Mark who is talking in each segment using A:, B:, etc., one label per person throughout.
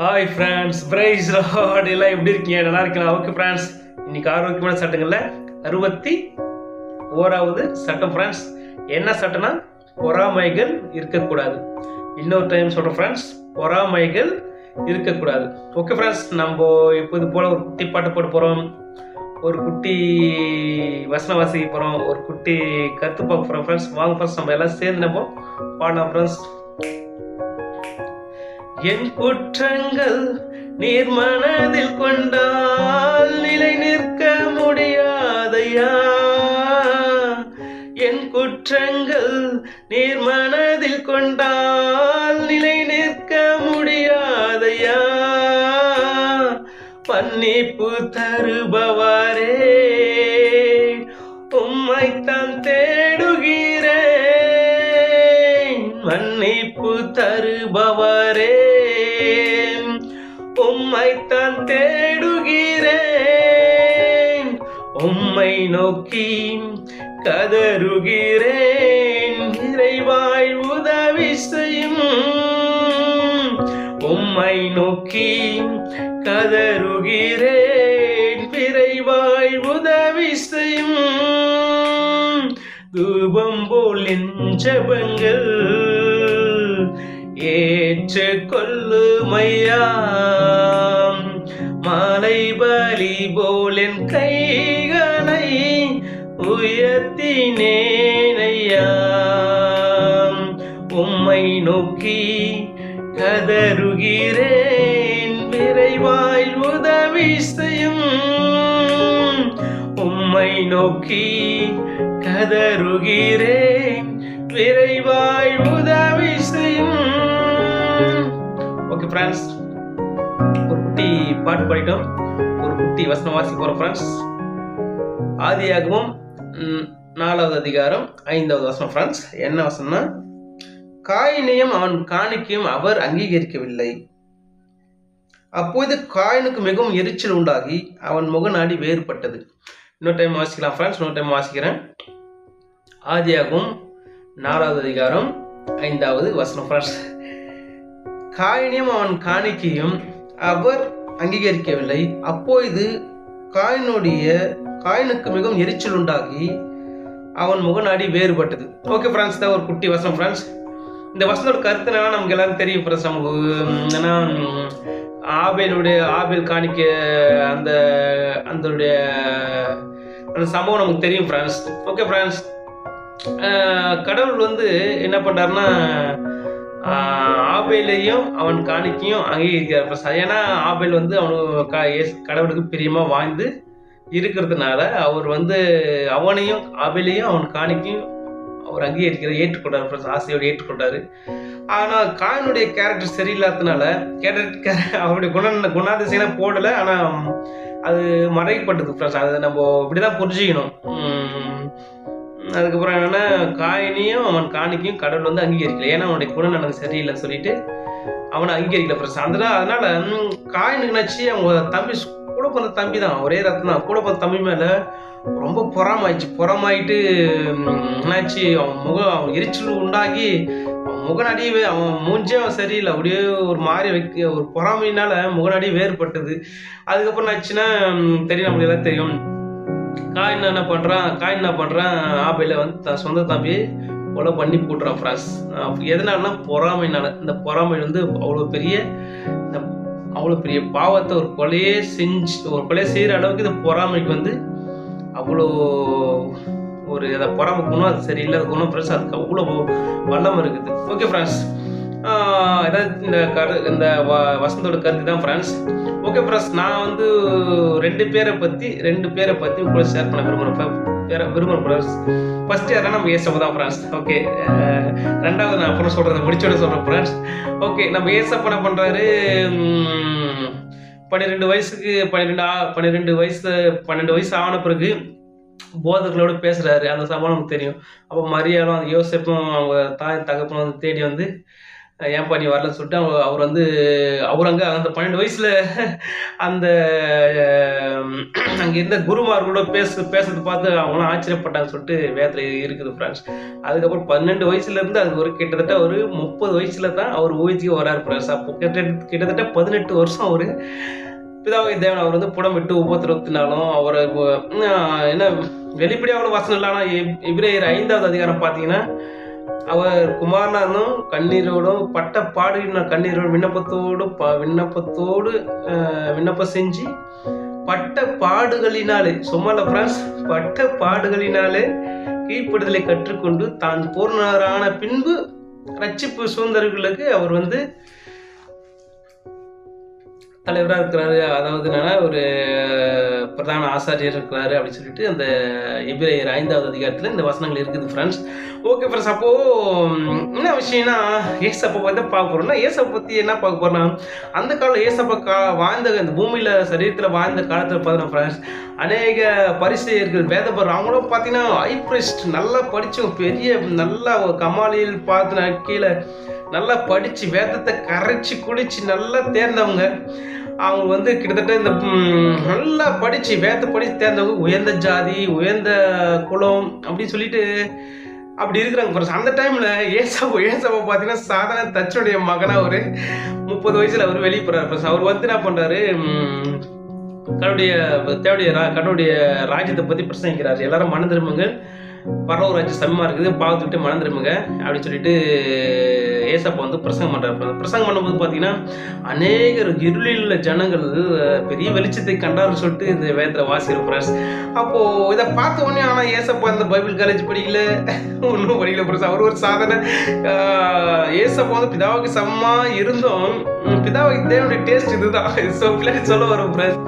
A: Hi friends, price Lord. எல்லாம் எப்படி இருக்கீங்க? நல்லா இருக்கலாம். ஓகே ஃப்ரெண்ட்ஸ், இன்னைக்கு ஆரோக்கியமான சட்டங்கள்ல 61வது சட்டம் ஃப்ரெண்ட்ஸ். என்ன சட்டம்னா பொறாமைகள் இருக்கக்கூடாது. இன்னொரு டைம் சொல்கிறேன் ஃப்ரெண்ட்ஸ், பொறாமைகள் இருக்கக்கூடாது. ஓகே ஃப்ரெண்ட்ஸ், நம்ம இப்போ இது போல் ஒரு குட்டி பாட்டு போட போகிறோம், ஒரு குட்டி வசனம் வாசிக்க போகிறோம், ஒரு குட்டி கருத்து பார்க்க போகிறோம் ஃப்ரெண்ட்ஸ். வாங்க ஃப்ரெண்ட்ஸ், நம்ம எல்லாம் சேர்ந்து நம்ம பாடலாம் ஃப்ரெண்ட்ஸ். என் குற்றங்கள் நீர் மனதில் கொண்டால் நிலை நிற்க முடியாதையா. என் குற்றங்கள் நீர் மனதில் கொண்டால் நிலை நிற்க முடியாதையா. மன்னிப்பு தருபவரே, உம்மைத்தான் தேடுகிறேன். மன்னிப்பு தருபவரே, உம்மைத்தான் தேடுகிறேன். உம்மை நோக்கி கதறுகிறேன், இறைவாய் உதவி செய்யும். உம்மை நோக்கி கதறுகிறேன், இறைவாய் உதவி செய்யும். தூபம் போல் என் ஜெபங்கள் ஏற்றுக்கொள்ளுமையா. மாலை பலி போல் என் கைகளை உயர்த்தினேனையா. உம்மை நோக்கி கதறுகிறேன், விரைவாய் உதவி செய்யும். உம்மை நோக்கி கதறுகிறேன், விரைவாய் உதவி செய்யும். ஓகே ஃப்ரெண்ட்ஸ், ஒரு குட்டி பாட்டு பாடிட்டோம், ஒரு குட்டி வசனம் வாசிக்க போறோம் ஃப்ரெண்ட்ஸ். ஆதியாகமம் 4வது அதிகாரம் 5வது வசனம் ஃப்ரெண்ட்ஸ். என்ன வசனம்னா, காயினையும் அவன் காணிக்கையும் அவர் அங்கீகரிக்கவில்லை. அப்போது காயினுக்கு மிகவும் எரிச்சல் உண்டாகி அவன் முகநாடி வேறுபட்டது. இன்னொரு டைம் வாசிக்கலாம் ஃப்ரெண்ட்ஸ், இன்னொரு டைம் வாசிக்கிறேன். ஆதியாகமம் 4வது அதிகாரம் 5வது வசனம் ஃப்ரெண்ட்ஸ். காயினையும் அவன் காணிக்கையும் அவர் அங்கீகரிக்கவில்லை. அப்போது காயினுக்கு மிகவும் எரிச்சல் உண்டாகி அவன் முகநாடி வேறுபட்டது. ஓகே ஃப்ரெண்ட்ஸ், தான் ஒரு குட்டி வசனம் ஃப்ரெண்ட்ஸ். இந்த வசனோட கருத்து என்னன்னா நமக்கு எல்லாரும் தெரியும் ஃப்ரெண்ட்ஸ். நமக்கு என்னன்னா, ஆபேல் காணிக்க அந்த சம்பவம் நமக்கு தெரியும் ஃப்ரெண்ட்ஸ். ஓகே ஃப்ரெண்ட்ஸ், கடவுள் என்ன பண்றாருன்னா, ஆபேலையும் அவன் காணிக்கையும் அங்கீகரிக்கிறார். ஏன்னா ஆபேல் அவனுக்கு கடவுளுக்கு பிரியமா வாழ்ந்து இருக்கிறதுனால அவர் அவனையும் ஆபேலையும் அவன் காணிக்கையும் அவர் ஏற்றுக்கொண்டார், ஆசையோடு ஏற்றுக்கொண்டாரு. ஆனா காயினுடைய கேரக்டர் சரியில்லாததுனால அவருடைய குணாதிசயம் போடல, ஆனா அது மறைக்கப்பட்டது ஃப்ரெண்ட்ஸ். அதை நம்ம இப்படிதான் புரிஞ்சுக்கணும். அதுக்கப்புறம் என்னன்னா, காயினையும் அவன் காணிக்கையும் கடவுள் அங்கீகரிக்கல. ஏன்னா அவனுடைய குணம் எனக்கு சரியில்லைன்னு சொல்லிட்டு அவனை அங்கீகரிக்கல ஃப்ரெண்ட்ஸ். அதனால காயினுக்கு நச்சு அவங்க தம்பி, கூட பிறந்த தம்பி தான், ஒரே ரத்தம் தான், கூட பிறந்த தம்பி மேல ரொம்ப பொறாமாயிட்டு என்னாச்சு, அவன் எரிச்சல் உண்டாகி அவன் முகநடியே, அவன் மூஞ்சே சரியில்லை, அப்படியே ஒரு மாதிரி ஒரு பொறாமையினால முகநடி வேறுபட்டது. அதுக்கப்புறம் என்னாச்சுன்னா தெரியும், நம்மளுக்கு எல்லாம் தெரியும். காயின் என்ன பண்றான், ஆபேல தன் சொந்த தம்பி கொலை பண்ணி போட்டுறான் ஃப்ரெண்ட்ஸ். எதனாலனா பொறாமைனால. இந்த பொறாமை அவ்வளோ பெரிய பாவத்தை, ஒரு கொலையே செய்யற அளவுக்கு இந்த பொறாமைக்கு அவ்வளோ ஒரு பொறாமை குணம், அது சரியில்லை குணம் ஃப்ரெண்ட்ஸ். அதுக்கு அவ்வளோ வல்லம் இருக்குது. ஓகே ஃப்ரெண்ட்ஸ், ஏதாவது இந்த வசந்தோட கருத்து தான் ஃப்ரெண்ட்ஸ். ஓகே ஃப்ரெண்ட்ஸ், நான் ரெண்டு பேரை பற்றி கூட ஷேர் பண்ண விரும்புகிறேன். ஃபர்ஸ்ட் யாரா நம்ம ஏசப்பா தான் ஃப்ரெண்ட்ஸ். ஓகே, ரெண்டாவது நான் அப்புறம் முடிச்சோட சொல்கிறேன் ஃப்ரெண்ட்ஸ். ஓகே, நம்ம ஏசப்பா என்ன பண்ணுறாரு, 12 வயசு ஆன பிறகு போதர்களோடு பேசுறாரு. அந்த சம்பவம் நமக்கு தெரியும். அப்போ மரியாளும் அந்த யோசேப்பும் அவங்க தாய் தகப்பனும் தேடி ஏன்பா நீ வரலன்னு சொல்லிட்டு அவர் வந்து அவர் அங்கே அந்த 12 வயசுல அந்த அங்கே இருந்த குருமார்களோட பேசுறது பார்த்து அவங்களாம் ஆச்சரியப்பட்டாங்கன்னு சொல்லிட்டு வேதத்தில் இருக்குது ஃப்ரெண்ட்ஸ். அதுக்கப்புறம் 12 வயசுலேருந்து அது ஒரு கிட்டத்தட்ட ஒரு 30 வயசுல தான் அவர் ஊழியத்துக்கு வராரு ஃப்ரெண்ட்ஸ். அப்போ கிட்டத்தட்ட 18 வருஷம் அவர் பிதாவாகிய தேவன் அவர் வந்து புடம் விட்டு உபத்திரத்தினாலும் அவரை என்ன வெளிப்படையாக வசனம் இல்லை. ஆனால் எபிரேயர் 5வது அதிகாரம் பார்த்தீங்கன்னா அவர் குமாரனும் கண்ணீரோடும் பட்ட பாடுகின்ற கண்ணீரோடு விண்ணப்பத்தோடு விண்ணப்பம் செஞ்சு பட்ட பாடுகளினாலே சும்மால பிரான்ஸ் பட்ட பாடுகளினாலே கீழ்ப்படுதலை கற்றுக்கொண்டு தான் பூர்ணரான பின்பு ரட்சிப்பு சுதந்திரர்களுக்கு அவர் வந்து தலைவராக இருக்கிறாரு. அதாவது என்னன்னா ஒரு பிரதான ஆசாரியர் இருக்கிறாரு அப்படின்னு சொல்லிட்டு அந்த எபிரேயர் 5வது அதிகாரத்தில் இந்த வசனங்கள் இருக்குது ஃப்ரெண்ட்ஸ். ஓகே ஃப்ரெண்ட்ஸ், அப்போது என்ன விஷயம்னா ஏசப்பா பற்றி பார்க்க போகிறோம்னா ஏசப்பை பற்றி என்ன பார்க்க போகிறோம்னா அந்த காலம் ஏசப்பா வாழ்ந்த இந்த பூமியில் சரீரத்தில் வாழ்ந்த காலத்தில் பார்த்தோன்னா ஃப்ரெண்ட்ஸ் அநேக பரிசேயர்கள் வேதபர் அவங்களும் பார்த்தீங்கன்னா ஹைப்ரிஸ்ட் நல்லா படித்தவங்க பெரிய நல்லா கமாலியில் பார்த்து கீழே நல்லா படித்து வேதத்தை கரைச்சி குடிச்சு நல்லா தேர்ந்தவங்க. அவங்க வந்து கிட்டத்தட்ட இந்த நல்லா படித்து வேதத்தை படித்து தேர்ந்தவங்க உயர்ந்த ஜாதி உயர்ந்த குலம் அப்படின்னு சொல்லிட்டு அப்படி இருக்கிறாங்க ஃப்ரெண்ட்ஸ். அந்த டைமில் ஏசப்பா பார்த்தீங்கன்னா சாதாரண தச்சனுடைய மகனாக ஒரு 30 வயசில் அவர் வெளியே போகிறார் ஃப்ரெண்ட்ஸ். அவர் வந்து என்ன பண்ணுறாரு கடவுளுடைய ராஜ்யத்தை பற்றி பிரசங்கிக்கிறார். எல்லாரும் மனம் திரும்புங்க, பரவ ராஜ்யம் சமமாக இருக்குது, பாவத்தை விட்டு மனம் திரும்புங்க அப்படின்னு சொல்லிட்டு ஏசப்பா வந்து பிரசங்கம் பண்ணுறாரு. பிரசங்கம் பண்ணும்போது பார்த்தீங்கன்னா அநேகர் இருளில் உள்ள ஜனங்கள் பெரிய வெளிச்சத்தை கண்டாருன்னு சொல்லிட்டு இந்த வேதத்தில் வாசிக்கிற ஃப்ரெண்ட்ஸ். அப்போது இதை பார்த்த உடனே ஆனால் ஏசப்பா இந்த பைபிள் காலேஜ் படிக்கல, ஒன்றும் படிக்கல ஃப்ரெண்ட்ஸ். அவர் ஒரு சாதாரண ஏசப்பா வந்து பிதாவுக்கு சமமாக இருந்தும் பிதாவுக்கு தேவனுடைய டேஸ்ட் இதுதான். ஸோ பின்னாடி சொல்ல வரும் ஃப்ரெண்ட்ஸ்,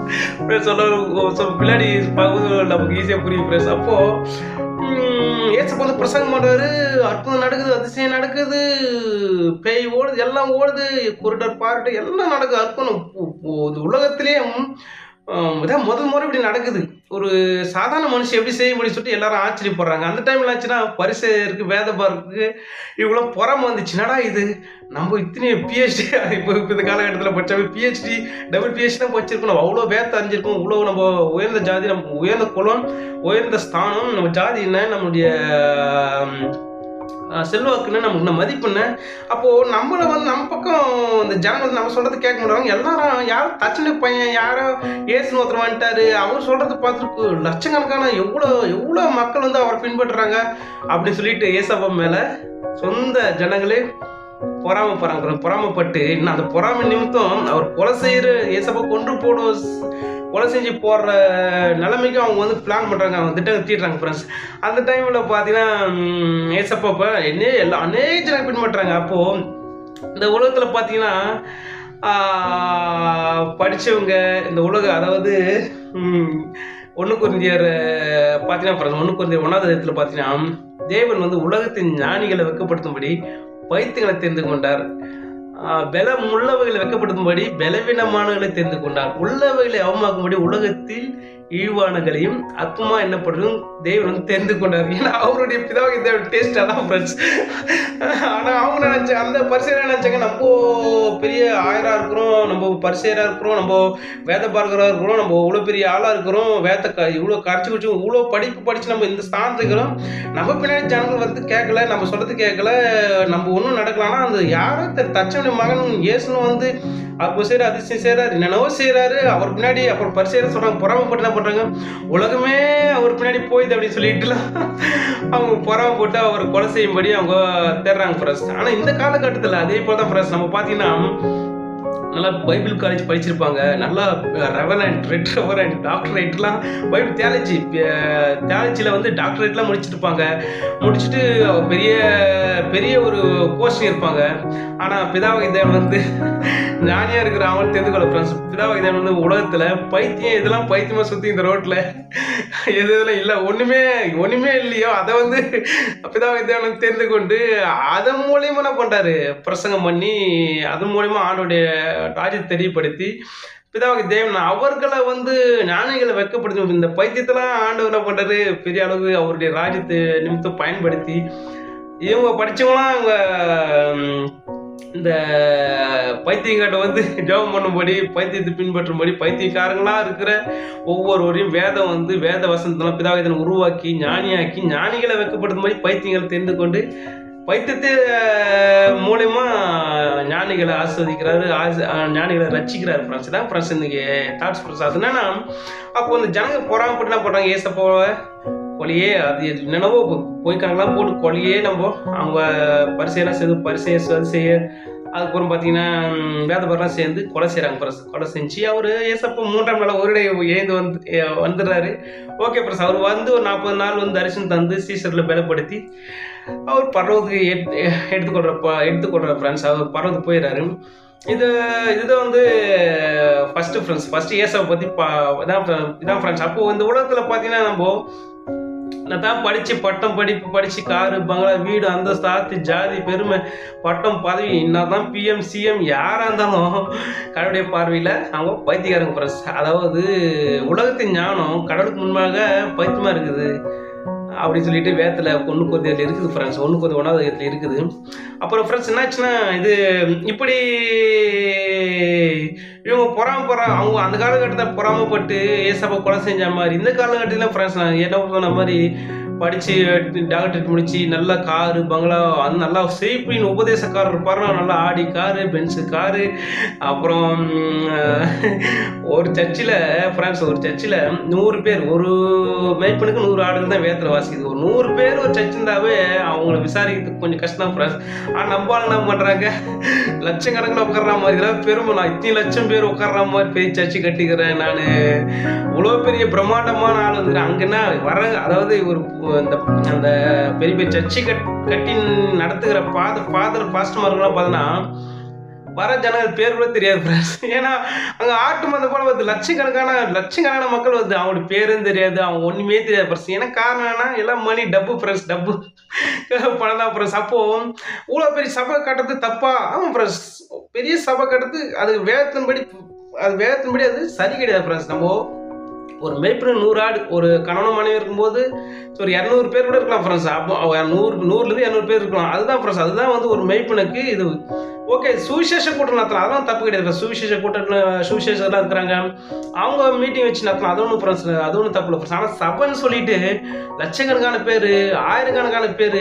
A: பின்னாடி பார்க்கும்போது நமக்கு ஈஸியாக புரியும் ஃப்ரெண்ட்ஸ். அப்போது ஏசப்பா வந்து பிரசங்கம் பண்ணுறாரு, அற்புதம் நடக்குது, அதிசயம் நடக்குது, பேய் ஓடுது, எல்லாம் ஓடுது, குருடர் பாருட்டு எல்லாம் நடக்குது, அற்புதம் உலகத்திலேயே இதான் முதல் முறை இப்படி நடக்குது. ஒரு சாதாரண மனுஷன் எப்படி செய்ய முடியும் சொல்லிட்டு எல்லாரும் ஆச்சரியப்படுறாங்க. அந்த டைம்ல ஆச்சுன்னா பரிசேயருக்கு வேதபாருக்கு இவ்வளோ பொறாம வந்துச்சுனாடா இது நம்ம இத்தனை பிஹெச்டி இப்போ இந்த காலகட்டத்தில் படித்தாவே பிஹெச்டி டபுள் பிஹெச்டி தான் படிச்சிருக்கணும், அவ்வளோ வேத அறிஞ்சிருக்கோம், இவ்வளோ நம்ம உயர்ந்த ஜாதி, நம்ம உயர்ந்த குலம், உயர்ந்த ஸ்தானம், நம்ம ஜாதி என்ன, நம்மளுடைய செல்வாக்குன்னு நமக்கு மதிப்புன்னு. அப்போது நம்மளை வந்து நம்ம பக்கம் இந்த ஜனங்கள் நம்ம சொல்கிறது கேட்க முடியாங்க. எல்லாரும் யாரும் தச்சனை பையன் யாரோ ஏசுன்னு ஒருத்தர் வந்துட்டாரு, அவர் சொல்கிறது பார்த்துருக்கு லட்சக்கணக்கான எவ்வளோ மக்கள் வந்து அவரை பின்பற்றுறாங்க அப்படின்னு சொல்லிட்டு ஏசப்பா மேலே சொந்த ஜனங்களே பொறாமப்பட்டு இன்னும் அந்த பொறாமை நிமித்தம் அவர் கொலை செய்கிற ஏசப்பா கொலை செஞ்சு போடுற நிலைமைக்கு அவங்க வந்து பிளான் பண்ணுறாங்க, அவங்க திட்டம் தீட்டுறாங்க ஃப்ரெண்ட்ஸ். அந்த டைமில் பார்த்தீங்கன்னா ஏசப்பா அநேக ஜனங்க பின்பற்றுறாங்க. அப்போது இந்த உலகத்தில் பார்த்தீங்கன்னா படித்தவங்க இந்த அதாவது 1 கொரிந்தியர் பார்த்தீங்கன்னா ஃப்ரெண்ட்ஸ் 1 கொரிந்தியர் 1வது அதிகாரத்தில் பார்த்தீங்கன்னா தேவன் வந்து உலகத்தின் ஞானிகளை வெட்கப்படுத்தும்படி பைத்தியங்களை தெரிந்து கொண்டார், பலம் உள்ளவைகளை வெட்கப்படுத்தும்படி பலவீனமானவர்களை தெரிந்து கொண்டார், உள்ளவைகளை அவமாக்கும்படி உலகத்தில் இழிவானங்களையும் அற்பமா என்னப்படும் தேவன் வந்து தெரிந்து கொண்டார். ஏன்னா அவருடைய பிதாவுக்கு தேவன் டேஸ்ட் அதான் ஃப்ரெண்ட்ஸ். ஆனால் அவங்க நினைச்சாங்க, அந்த பரிசேயராக நினைச்சாங்க நம்ம பெரிய ஆயராக இருக்கிறோம், நம்ம பரிசேயராக இருக்கிறோம், நம்ம வேத பார்க்கராக இருக்கிறோம், நம்ம இவ்வளோ பெரிய ஆளாக இருக்கிறோம், இவ்வளோ கரைச்சி குடிச்சு இவ்வளோ படித்து நம்ம இந்த ஸ்தானத்துக்கு இருக்கிறோம், நம்ம பின்னாடி ஜனங்கள் வந்து கேட்கல, நம்ம சொல்கிறது கேட்கல, நம்ம ஒன்றும் நடக்கலாம்னா அந்த யாரும் தச்சனுடைய மகன் இயேசுன்னு வந்து அப்போ செய்கிற அதிசயம் செய்கிறாரு, என்னென்னவோ செய்கிறாரு, அவர் பின்னாடி அப்புறம் பரிசேயர் சொல்கிறாங்க, பொறாமப்பட்டு என்ன பண்ணுறாங்க, உலகமே அவர் பின்னாடி போயிது அப்படின்னு சொல்லிட்டுலாம் அவங்க பொறாமப்பட்டு அவர் கொலை செய்யும்படி அவங்க தேடுறாங்க ஃப்ரெண்ட்ஸ். ஆனால் இந்த காலகட்டத்தில் அதே போல் தான் ஃப்ரெண்ட்ஸ் நம்ம பார்த்தீங்கன்னா நல்லா பைபிள் காலேஜ் படிச்சிருப்பாங்க, நல்லா ரெவரண்ட் டாக்டரேட்லாம் பைபிள் தியாலஜியில் வந்து டாக்டரேட்லாம் முடிச்சிருப்பாங்க, முடிச்சுட்டு பெரிய பெரிய ஒரு போஸ்டிங் இருப்பாங்க. ஆனால் பிதாவாகிய தேவன் வந்து ஞானியாக இருக்கிற அவன் தெரிந்து கொள்ள ஃப்ரெண்ட்ஸ். பிதாவாகிய தேவன் வந்து உலகத்தில் இதெல்லாம் பைத்தியமாக சுற்றி இந்த ரோட்டில் இதெல்லாம் இல்லை, ஒன்றுமே இல்லையோ அதை வந்து பிதாவாகிய தேவன் தெரிந்து கொண்டு அதன் மூலியமாக என்ன பண்ணுறாரு, பிரசங்கம் பண்ணி அதன் மூலியமாக ஆண்டோடைய ராஜ்யத்தை தெரியப்படுத்தி பிதாவாகிய தேவன் அவர்களை வந்து ஞானிகளை வெட்கப்படுத்தி இந்த பைத்தியத்தெல்லாம் ஆண்டவர் என்ன பண்ணுறாரு, பெரிய அளவு அவருடைய ராஜ்யத்தை நிமித்தம் பயன்படுத்தி இவங்க படித்தவங்களாம் இவங்க இந்த பைத்தியங்காட்ட வந்து ஜெபம் பண்ணும்படி, பைத்தியத்தை பின்பற்றும்படி, பைத்தியக்காரங்களா இருக்கிற ஒவ்வொருவரையும் வேதம் வந்து வேத வசனத்தெல்லாம் பிதாவிதனை உருவாக்கி ஞானியாக்கி ஞானிகளை வைக்கப்படுத்தும்படி பைத்தியங்களை தெரிந்து கொண்டு பைத்தியத்தை மூலயமா ஞானிகளை ஆஸ்வதிக்கிறாரு, ஞானிகளை ரசிக்கிறாரு ஃப்ரெண்ட்ஸ். தான் ஃப்ரெண்ட்ஸ் இன்னைக்கு தாட்ஸ் ஃப்ரெண்ட்ஸ். அது என்னன்னா, அப்போ அந்த ஜனங்க பொறாமப்பட்டு என்ன பண்ணுறாங்க, ஏசப்பாவை கொலையே அது என்னென்னவோ போய்க்காங்களாம் போட்டு கொலையே நம்ம அவங்க பரிசையெல்லாம் சேர்ந்து பரிசைய அதுக்கப்புறம் பார்த்தீங்கன்னா வேதபரெலாம் சேர்ந்து கொலை செய்கிறாங்க ஃப்ரெண்ட்ஸ். கொலை செஞ்சு அவர் ஏசப்போ 3ஆம் நாள் ஒரு எழுந்து வந்துடுறாரு. Okay friends. அவர் வந்து ஒரு 40 நாள் வந்து தரிசனம் தந்து சீசரில் பலப்படுத்தி அவர் பர்வத்துக்கு எடுத்துக்கொள்கிற ஃப்ரெண்ட்ஸ். அவர் பர்வத்துக்கு போயிடுறாரு. இதுதான் வந்து ஃபஸ்ட்டு ஃப்ரெண்ட்ஸ். ஃபஸ்ட்டு ஏசாவை பற்றி இதான் ஃப்ரெண்ட்ஸ். அப்போது இந்த உலகத்தில் பார்த்தீங்கன்னா நம்ம நான் தான் படித்து படித்து காரு பங்களா வீடு அந்தஸ்து ஆஸ்தி ஜாதி பெருமை பட்டம் பதவி என்னதான் பிஎம் சிஎம் யாராக இருந்தாலும் கடவுளுடைய பார்வையில் அவங்க பைத்தியக்காரங்க ஃப்ரெண்ட்ஸ். அதாவது உலகத்தின் ஞானம் கடவுளுக்கு முன்பாக பைத்தியமாக இருக்குது அப்படின்னு சொல்லிட்டு வேதத்தில் 1 இருக்குது ஃப்ரெண்ட்ஸ். 1 இருக்குது. அப்புறம் ஃப்ரெண்ட்ஸ் என்னாச்சுன்னா, இது இப்படி இவங்க அவங்க அந்த காலகட்டத்தில் பொறாமப்பட்டு ஏசப்பா கொலை செஞ்ச மாதிரி இந்த காலகட்டத்தில் ஃப்ரெண்ட்ஸ் நான் என்ன சொன்ன மாதிரி படித்து டாக்டரேட் முடிச்சு நல்லா காரு பங்களா அந்த நல்லா சேஃப்டின் உபதேசக்காரர் இருப்பார். நல்லா ஆடி காரு பென்ஸு காரு. அப்புறம் ஒரு சர்ச்சில் ஃப்ரெண்ட்ஸ் 100 பேர் ஒரு மேய்ப்பனுக்கு 100 ஆடுகள் தான் வேதத்தில் வாசிக்குது. ஒரு 100 பேர் ஒரு சர்ச் இருந்தாவே அவங்கள விசாரிக்கிறதுக்கு கொஞ்சம் கஷ்டம் ஃப்ரெண்ட்ஸ். ஆனால் நம்பாளுங்க என்ன பண்ணுறாங்க, லட்சக்கணக்கில் உட்கார்ற மாதிரி இதெல்லாம் பெருமை. நான் இத்தனை லட்சம் பேர் உட்கார்ற மாதிரி பெரிய சர்ச்சு கட்டிக்கிறேன் நான், இவ்வளோ பெரிய பிரம்மாண்டமான ஆள் வந்துக்கிறேன். அங்கன்னா வர அதாவது ஒரு அந்த பெரிய பெரிய சர்ச்சை கட்டி நடத்துகிற பாஸ்டர்மார்கள்லாம் பார்த்தோன்னா வர ஜனங்கள் பேர் கூட தெரியாது ஃப்ரெண்ட்ஸ். ஏன்னா அங்கே ஆட்டு மந்த போல வந்து லட்சக்கணக்கான மக்கள் வந்து அவங்களோட பேரும் தெரியாது, அவங்க ஒன்றுமே தெரியாது ஃப்ரெண்ட்ஸ். ஏன்னா காரணம் என்ன, எல்லாம் மணி டப்பு ஃப்ரெண்ட்ஸ், டப்பு பணம் தான் ஃப்ரெண்ட்ஸ். அப்போது இவ்வளோ பெரிய சபை கட்டுறது தப்பா? ஆமாம் ஃப்ரெண்ட்ஸ், பெரிய சபை கட்டுறது அது வேதத்தின்படி அது சரி கிடையாது ஃப்ரெண்ட்ஸ். நம்ம ஒரு மேய்ப்பரு 100 ஆடு ஒரு கணவன் மனைவி இருக்கும்போது ஒரு 200 பேர் கூட இருக்கலாம் ஃப்ரெண்ட்ஸ். அப்போ 100 200 பேர் இருக்கலாம். அதுதான் ஃப்ரெண்ட்ஸ், அதுதான் வந்து ஒரு மேய்ப்பனுக்கு இது. ஓகே, சுவிசேஷ கூட்டம் நடத்தலாம், அதெல்லாம் தப்பு கிடையாது. சுவிசேஷம்லாம் இருக்கிறாங்க, அவங்க மீட்டிங் வச்சு நடத்தலாம், அது ஒன்றும் ஃப்ரெண்ட்ஸ், அது ஒன்றும் தப்பு இல்லை ஃப்ரெண்ட்ஸ். ஆனால் சபைன்னு சொல்லிட்டு லட்சக்கணக்கான பேர் ஆயிரக்கணக்கான பேர்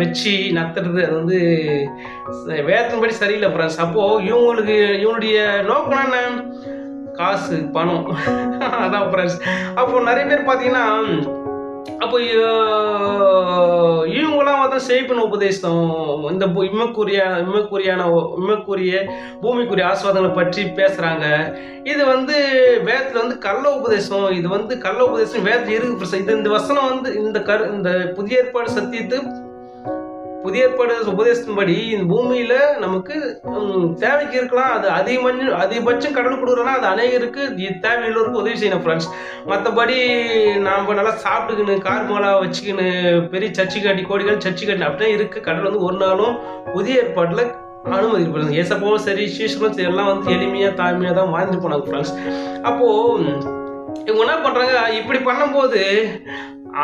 A: வச்சு நடத்துறது அது வந்து வேதத்தின்படி சரியில்லை ஃப்ரெண்ட்ஸ். அப்போது இவங்களுடைய நோக்கம் என்ன, காசு பணம் அதான் ஃப்ரெண்ட்ஸ். அப்போ நிறைய பேர் பார்த்தீங்கன்னா அப்போ இவங்களாம் வந்து செய்பன உபதேசம் இந்த இம்மக்குரிய பூமிக்குரிய ஆஸ்வாதங்களை பற்றி பேசுகிறாங்க. இது வந்து வேதத்தில் வந்து கள்ள உபதேசம், இது வந்து கள்ள உபதேசம் வேதத்தில் இருக்கு. இது இந்த வசனம் வந்து இந்த புதிய ஏற்பாடு சத்தியத்து புதிய ஏற்பாடு உபதேசத்தின்படி இந்த பூமியில நமக்கு தேவைக்கு இருக்கலாம். அது அதிகபட்சம் கடவுள் கொடுக்குறோன்னா அது அநேகருக்கு தேவையுள்ளவருக்கு உதவி செய்யணும் ஃப்ரெண்ட்ஸ். மற்றபடி நாம் நல்லா சாப்பிட்டுக்கின்னு கார் மோலா வச்சுக்கின்னு பெரிய சர்ச்சை கட்டி கோடிகள் சர்ச்சை கட்டி அப்படியே இருக்கு. கடவுள் வந்து ஒரு நாளும் புதிய ஏற்பாட்டில் அனுமதிக்கப்படுது. ஏசப்பாவும் சரி சீசனும் சரி எல்லாம் வந்து எளிமையாக தாழ்மையாக தான் வாழ்ந்து போனாங்க ஃப்ரெண்ட்ஸ். அப்போது இவங்க என்ன பண்ணுறாங்க, இப்படி பண்ணும்போது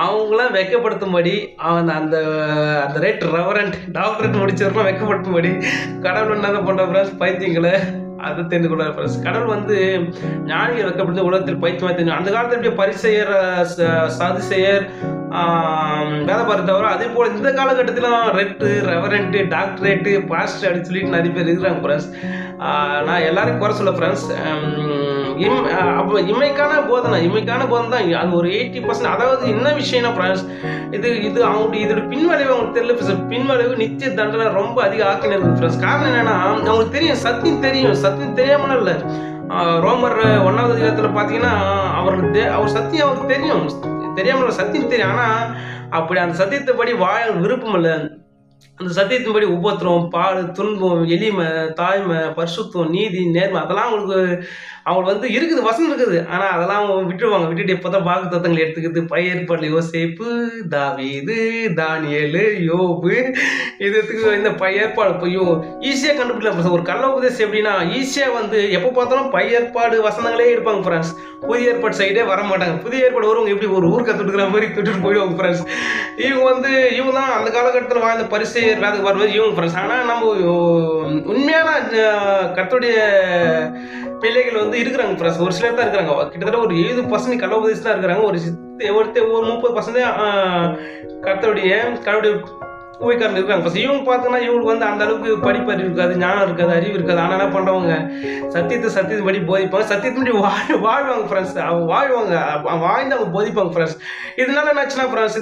A: அவங்களாம் வெக்கப்படுத்தும்படி அந்த ரேட் ரெவரண்ட் டாக்டரேட் முடிச்சவரெலாம் வெக்கப்படுத்தும்படி கடவுள் என்ன பண்ணுற ஃப்ரெண்ட்ஸ், பைத்தியங்களை அதை தெரிந்து கொள்ளார் ஃப்ரெண்ட்ஸ். கடவுள் வந்து ஞானிகள் வெக்கப்படுத்த உலகத்தில் பைத்தியமாக தெரியும். அந்த காலத்தில் எப்படி பரிசெயர் சாதிசெயர் வேலைப்பாரு தவிர அதே போல் இந்த காலகட்டத்தில் ரெவரண்ட்டு டாக்டரேட்டு பாஸ்டர் அப்படின்னு சொல்லிட்டு நிறைய பேர் இருக்கிறாங்க ஃப்ரெண்ட்ஸ். நான் எல்லாரும் குறை சொல்ல ஃப்ரெண்ட்ஸ். அப்போ இமைக்கான போதனை தான் அது ஒரு 80%. அதாவது என்ன விஷயம்னா ஃப்ரெண்ட்ஸ், இது அவங்களுடைய இதோட பின்விளைவு அவங்களுக்கு தெரியல. பின்விளைவு நித்திய தண்டனை ரொம்ப அதிக ஆக்கின இருக்குது ஃப்ரெண்ட்ஸ். காரணம் என்னன்னா, அவங்களுக்கு தெரியும் சத்தியம் தெரியாமல் இல்லை. ரோமர் 1வது அதிகாரத்தில் பார்த்தீங்கன்னா அவர் சத்தியம் அவருக்கு தெரியாமல் சத்தியம் தெரியும். ஆனால் அப்படி அந்த சத்தியத்தைப்படி வாழ விருப்பம் இல்லை. அந்த சத்தியத்தின்படி உபத்திரம் பாடு துன்பம் எளிமை தாய்மை பரிசுத்தம் நீதி நேர்மை அதெல்லாம் அவங்களுக்கு வந்து இருக்குது, வசனம் இருக்குது. ஆனால் அதெல்லாம் விட்டுட்டு இப்போ தான் வாக்கு தத்தங்களை எடுத்துக்கிது. பழைய ஏற்பாட்டில் யோசேப்பு தாவீது தானியேலு யோபு இதுக்கு இந்த பழைய ஏற்பாடு இப்போ ஈஸியாக கண்டுபிடிக்கலாம். ஒரு கள்ள உபதேசம் எப்படின்னா ஈஸியாக வந்து எப்போ பார்த்தாலும் பழைய ஏற்பாடு வசனங்களே இருப்பாங்க ஃப்ரெண்ட்ஸ். புதிய ஏற்பாடு சைடே வர மாட்டாங்க. புதிய ஏற்பாடு வருவங்க எப்படி ஒரு ஊர் கற்றுக்கிற மாதிரி விட்டுட்டு போயிடுவாங்க ஃப்ரெண்ட்ஸ். இவங்க தான் அந்த காலகட்டத்தில் வாழ்ந்த பரிசெயர் ஊழியர்கள் அதுக்கு வரும்போது இவங்க ஃப்ரெண்ட்ஸ். ஆனால் நம்ம உண்மையான கர்த்தருடைய பிள்ளைகள் வந்து இருக்கிறாங்க ஃப்ரெண்ட்ஸ், ஒரு சிலர் தான் இருக்கிறாங்க. கிட்டத்தட்ட ஒரு 70% கள்ள உபதேசம் தான் இருக்கிறாங்க. ஒரு 30% கர்த்தருடைய கடவுளுடைய ஊழியக்காரங்க இருக்காங்க ஃபர்ஸ்ட். இவங்க பார்த்தோன்னா இவங்களுக்கு வந்து அந்த அளவுக்கு படிப்பறிவு இருக்காது, ஞானம் இருக்காது, அறிவு இருக்காது. ஆனால் என்ன பண்ணுறவங்க சத்தியத்தை படி போதிப்பாங்க, சத்தியத்தின்படி வாழ்வாங்க ஃப்ரெண்ட்ஸ். அவங்க வாழ்வாங்க, வாழ்ந்து அவங்க போதிப்பாங்க ஃப்ரெண்ட்ஸ். இதனால என்னாச்சுன்னா ஃப்ரெண்ட்ஸ்